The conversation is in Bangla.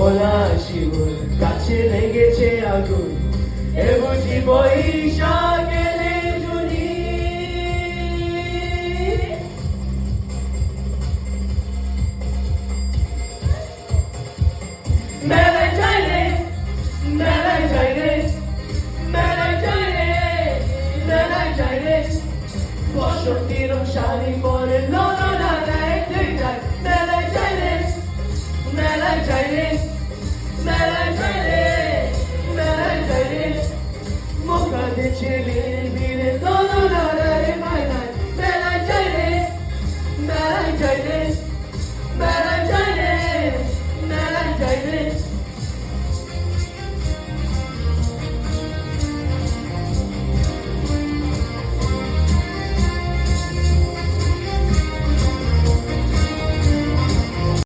কমলা শিমুল গাছে লেগেছে আগুন এ বুঝি বৈশাখের জুনি মেলায় যাই রে মেলায় যাই রে মেলায় যাই রে মেলায় যাই রে বসন্তীর শাড়ি পরে লোলা